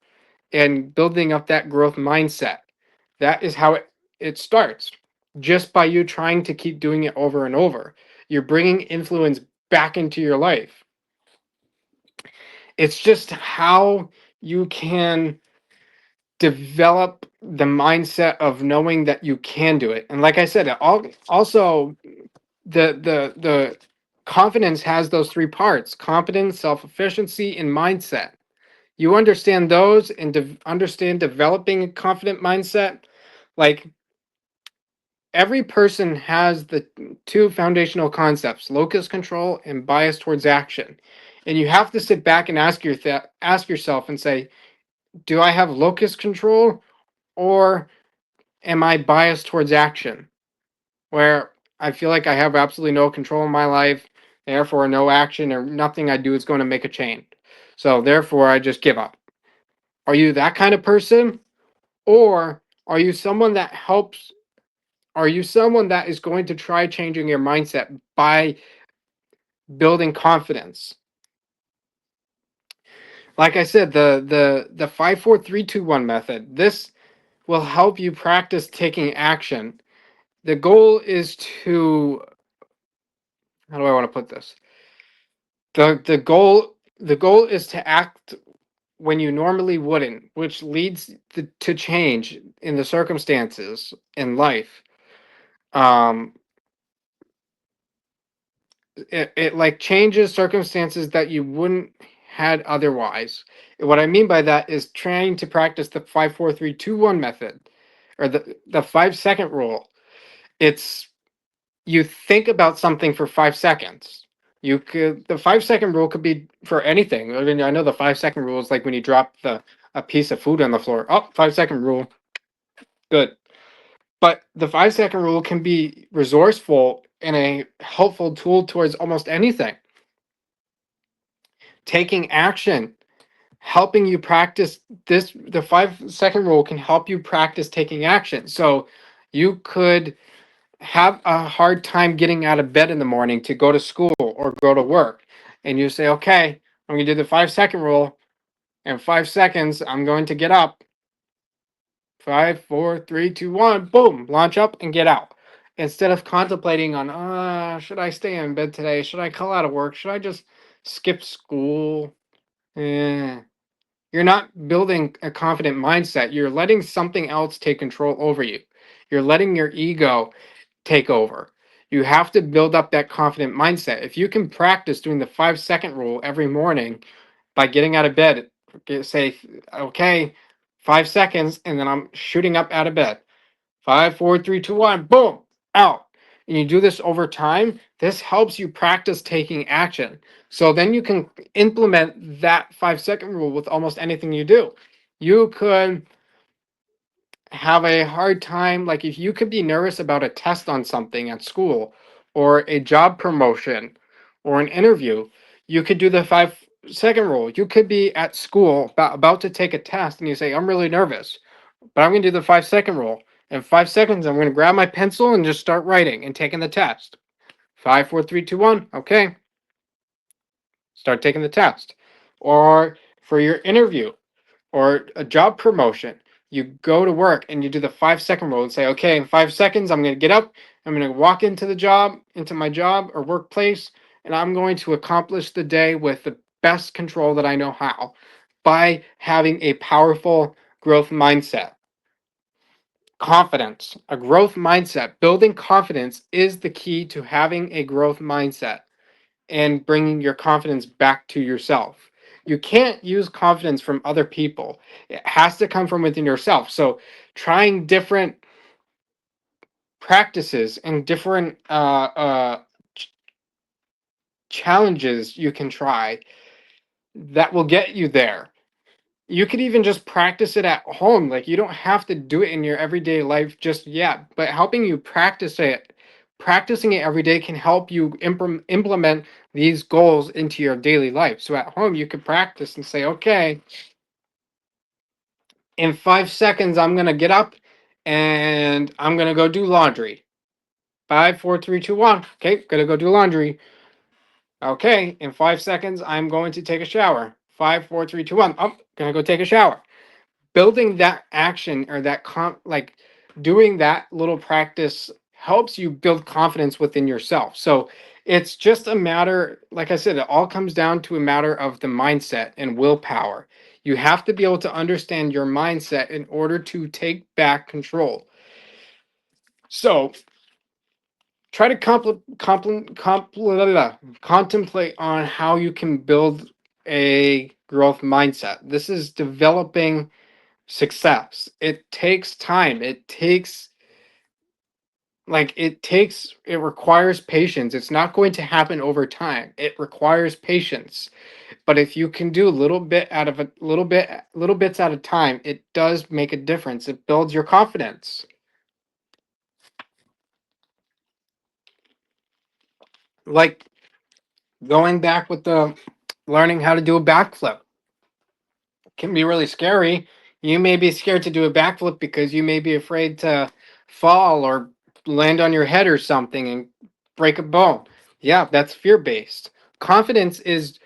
and building up that growth mindset. That is how it starts. Just by you trying to keep doing it over and over, you're bringing influence back into your life. It's just how you can develop the mindset of knowing that you can do it. And like I said, also the confidence has those 3 parts: competence, self-efficiency, and mindset. You understand those and understand developing a confident mindset. Like, every person has the 2 foundational concepts: locus control and bias towards action. And you have to sit back and ask yourself and say, do I have locus control, or am I biased towards action, where I feel like I have absolutely no control in my life, therefore no action or nothing I do is going to make a change. So therefore I just give up. Are you that kind of person? Or are you someone that helps? Are you someone that is going to try changing your mindset by building confidence? Like I said, the 5 4 3 2 1 method. This will help you practice taking action. The goal is to, how do I want to put this? The goal is to act when you normally wouldn't, which leads to change in the circumstances in life. Um, it like changes circumstances that you wouldn't had otherwise. And what I mean by that is trying to practice the 5 4 3 2 1 method, or the 5 second rule. It's You think about something for 5 seconds. The 5 second rule could be for anything. I mean, I know the 5 second rule is like when you drop the a piece of food on the floor. Oh, 5 second rule, good. But the 5 second rule can be resourceful and a helpful tool towards almost anything. Taking action, helping you practice this. The 5 second rule can help you practice taking action. So you could have a hard time getting out of bed in the morning to go to school or go to work. And you say, okay, I'm going to do the 5 second rule. In 5 seconds, I'm going to get up. Five, four, three, two, one, boom, launch up and get out. Instead of contemplating on, should I stay in bed today? Should I call out of work? Should I just skip school? Eh. You're not building a confident mindset. You're letting something else take control over you. You're letting your ego take over. You have to build up that confident mindset. If you can practice doing the 5 second rule every morning by getting out of bed, say, okay, 5 seconds, and then I'm shooting up out of bed. Five, four, three, two, one, boom, out. And you do this over time, this helps you practice taking action. So then you can implement that 5 second rule with almost anything you do. You could have a hard time, like if you could be nervous about a test on something at school or a job promotion or an interview, you could do the 5 second rule. You could be at school about to take a test and you say, I'm really nervous, but I'm going to do the 5 second rule. In 5 seconds, I'm going to grab my pencil and just start writing and taking the test. Five, four, three, two, one. Okay, start taking the test. Or for your interview, or a job promotion. You go to work and you do the 5 second rule and say, okay, in 5 seconds, I'm going to get up. I'm going to walk into my job or workplace, and I'm going to accomplish the day with the best control that I know how by having a powerful growth mindset. Confidence, a growth mindset. Building confidence is the key to having a growth mindset and bringing your confidence back to yourself. You can't use confidence from other people. It has to come from within yourself. So, trying different practices and different challenges you can try that will get you there. You could even just practice it at home. Like, you don't have to do it in your everyday life just yet, but helping you practicing it every day can help you implement these goals into your daily life. So at home, you could practice and say, okay, in 5 seconds, I'm going to get up and I'm going to go do laundry. Five, four, three, two, one. Okay, going to go do laundry. Okay, in 5 seconds, I'm going to take a shower. Five, four, three, two, one. Oh, going to go take a shower. Building that action or like doing that little practice helps you build confidence within yourself. So it's just a matter, like I said, it all comes down to a matter of the mindset and willpower. You have to be able to understand your mindset in order to take back control. So try to contemplate on how you can build a growth mindset. This is developing success. It takes time. It requires patience. It's not going to happen over time. It requires patience. But if you can do a little bit out of a little bits at a time, it does make a difference. It builds your confidence. Like going back with the learning how to do a backflip can be really scary. You may be scared to do a backflip because you may be afraid to fall or land on your head or something and break a bone. Yeah, that's fear based. Confidence is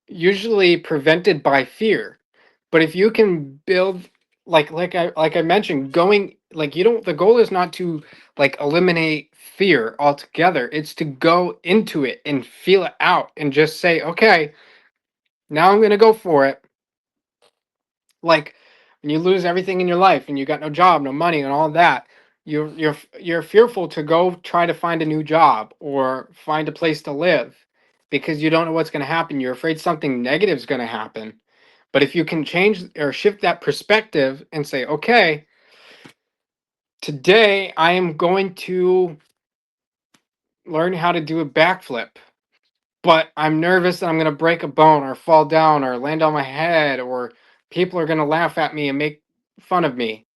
usually prevented by fear. But if you can build like I mentioned, going like you don't the goal is not to like eliminate fear altogether. It's to go into it and feel it out and just say, okay, now I'm gonna go for it. Like when you lose everything in your life and you got no job, no money, and all that, you're fearful to go try to find a new job or find a place to live because you don't know what's going to happen. You're afraid something negative is going to happen. But if you can change or shift that perspective and say, okay, today I am going to learn how to do a backflip, but I'm nervous that I'm going to break a bone or fall down or land on my head or people are going to laugh at me and make fun of me.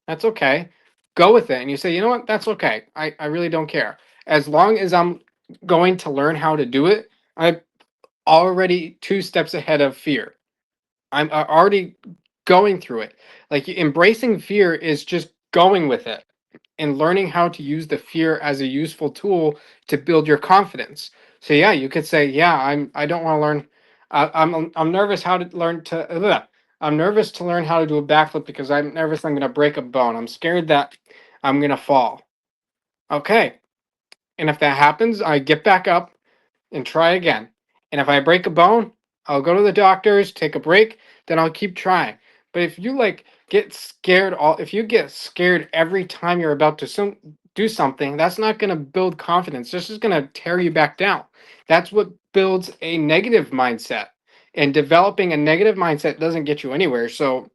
That's okay. Go with it. And you say, you know what? That's okay. I really don't care. As long as I'm going to learn how to do it, I'm already two steps ahead of fear. I'm already going through it. Like embracing fear is just going with it and learning how to use the fear as a useful tool to build your confidence. So yeah, you could say, yeah, I don't want to learn. I'm nervous how to learn to. I'm nervous to learn how to do a backflip because I'm nervous I'm going to break a bone. I'm scared that I'm going to fall. Okay, and if that happens, I get back up and try again. And if I break a bone, I'll go to the doctors, take a break, then I'll keep trying. But if you like get scared all if you get scared every time you're about to do something, that's not going to build confidence. This is going to tear you back down. That's what builds a negative mindset. And developing a negative mindset doesn't get you anywhere. So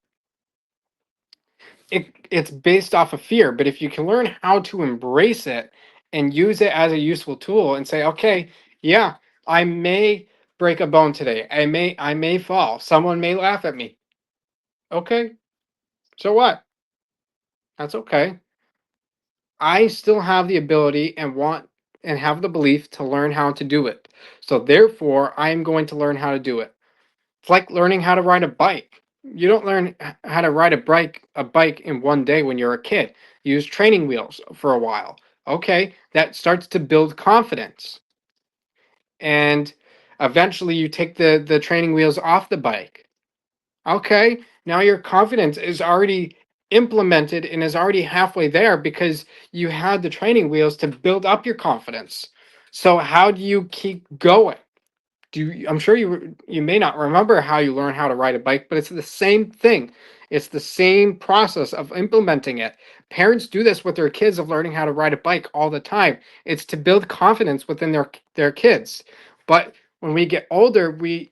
it's based off of fear, but if you can learn how to embrace it and use it as a useful tool and say, okay, yeah, I may break a bone today, I may fall, someone may laugh at me, okay, so what, that's okay, I still have the ability and want and have the belief to learn how to do it, so therefore I'm going to learn how to do it. It's like learning how to ride a bike. You don't learn how to ride a bike in one day when you're a kid. You use training wheels for a while. Okay, that starts to build confidence. And eventually you take the training wheels off the bike. Okay, now your confidence is already implemented and is already halfway there because you had the training wheels to build up your confidence. So how do you keep going? I'm sure you may not remember how you learn how to ride a bike, but it's the same thing. It's the same process of implementing it. Parents do this with their kids of learning how to ride a bike all the time. It's to build confidence within their kids. But when we get older, we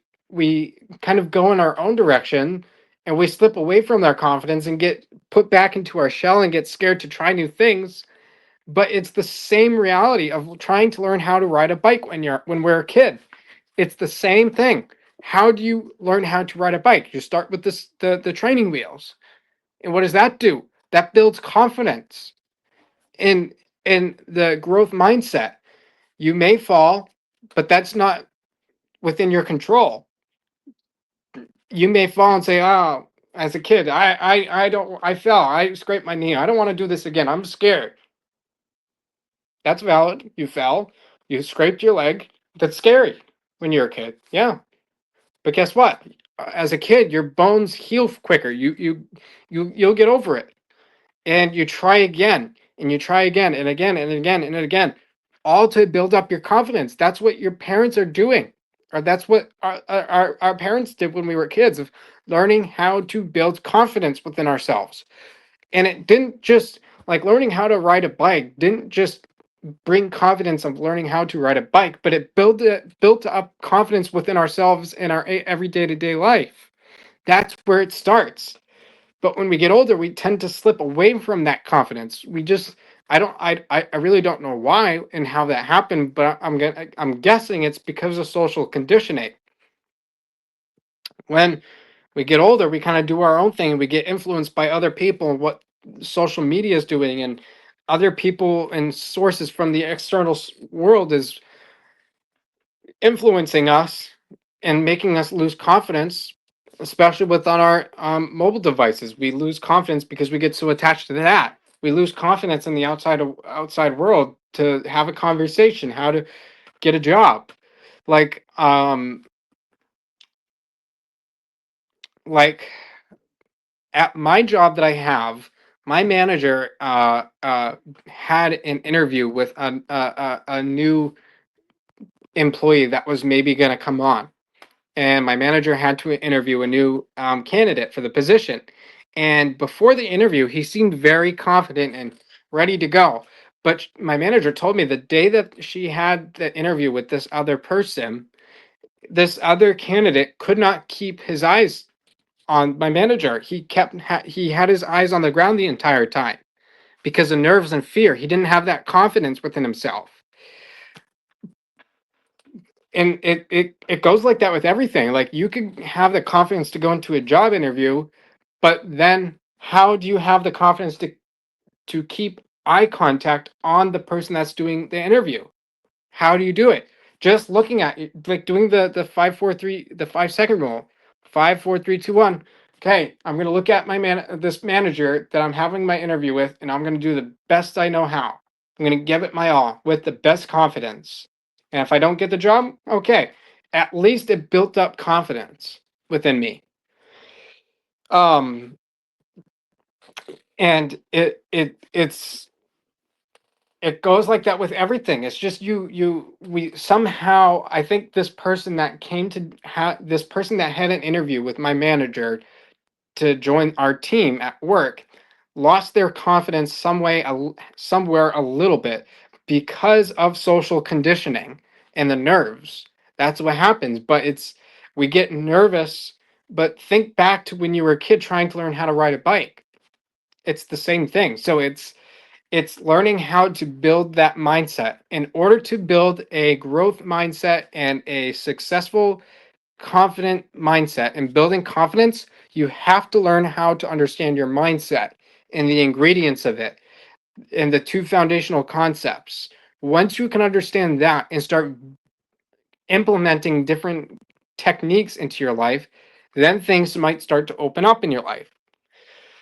kind of go in our own direction and we slip away from our confidence and get put back into our shell and get scared to try new things. But it's the same reality of trying to learn how to ride a bike when we're a kid. It's the same thing. How do you learn how to ride a bike? You start with the training wheels. And what does that do? That builds confidence in the growth mindset. You may fall, but that's not within your control. You may fall and say, "Oh, as a kid, I don't I fell. I scraped my knee. I don't want to do this again. I'm scared." That's valid. You fell. You scraped your leg. That's scary when you're a kid. Yeah. But guess what? As a kid, your bones heal quicker. You'll get over it, and you try again, and you try again, and again, and again, and again, all to build up your confidence. That's what your parents are doing, or that's what our parents did when we were kids, of learning how to build confidence within ourselves. And it didn't just like learning how to ride a bike didn't just bring confidence of learning how to ride a bike, but it built up confidence within ourselves in our every day-to-day life. That's where it starts. But when we get older, we tend to slip away from that confidence. We just I really don't know why and how that happened, but I'm guessing it's because of social conditioning. When we get older, we kind of do our own thing and we get influenced by other people and what social media is doing and other people and sources from the external world is influencing us and making us lose confidence, especially with on our mobile devices. We lose confidence because we get so attached to that. We lose confidence in the outside world to have a conversation, how to get a job. Like like at my job that I have, my manager had an interview with a new employee that was maybe going to come on. And my manager had to interview a new candidate for the position. And before the interview, he seemed very confident and ready to go. But my manager told me the day that she had the interview with this other candidate could not keep his eyes on my manager. He had his eyes on the ground the entire time because of nerves and fear. He didn't have that confidence within himself. And it goes like that with everything. Like you could have the confidence to go into a job interview, but then how do you have the confidence to keep eye contact on the person that's doing the interview? How do you do it? Just looking at it, like doing the 5 4 3, the 5 second rule. 5 4 3 2 1. Okay, I'm gonna look at this manager that I'm having my interview with, and I'm gonna do the best I know how. I'm gonna give it my all with the best confidence. And if I don't get the job, okay, at least it built up confidence within me. Um, and it goes like that with everything. It's just we somehow, I think this person that came to this person that had an interview with my manager to join our team at work lost their confidence somewhere a little bit because of social conditioning and the nerves. That's what happens. But we get nervous. But think back to when you were a kid trying to learn how to ride a bike. It's the same thing. So it's learning how to build that mindset. In order to build a growth mindset and a successful, confident mindset, and building confidence, you have to learn how to understand your mindset and the ingredients of it and the two foundational concepts. Once you can understand that and start implementing different techniques into your life, then things might start to open up in your life.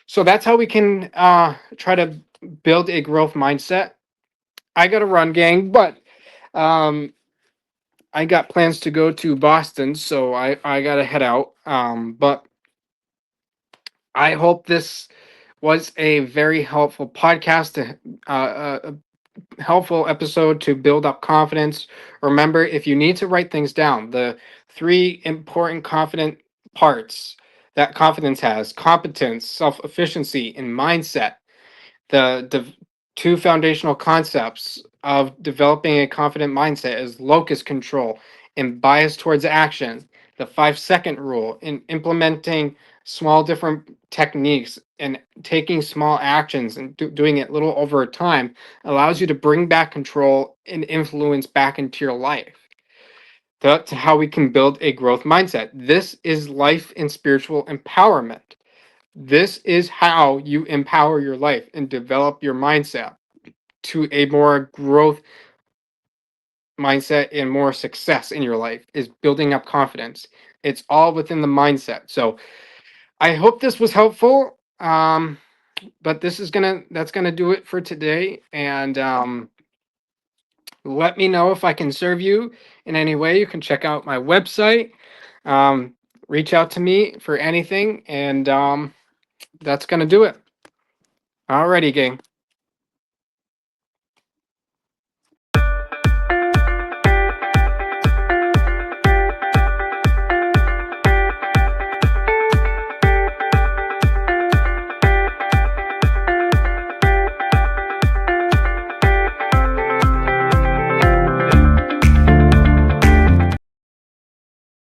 So that's how we can try to build a growth mindset. I got to run, gang, but um, I got plans to go to Boston, so I got to head out. But I hope this was a very helpful podcast, a helpful episode to build up confidence. Remember, if you need to write things down, the three important confident parts that confidence has: competence, self efficiency, and mindset. The two foundational concepts of developing a confident mindset is locus control and bias towards action. The 5 second rule in implementing small different techniques and taking small actions and doing it little over time allows you to bring back control and influence back into your life. That's how we can build a growth mindset. This is life and spiritual empowerment. This is how you empower your life and develop your mindset to a more growth mindset and more success in your life is building up confidence. It's all within the mindset. So I hope this was helpful. But that's gonna do it for today. And let me know if I can serve you in any way. You can check out my website. Um, Reach out to me for anything, and that's gonna do it. Alrighty, gang.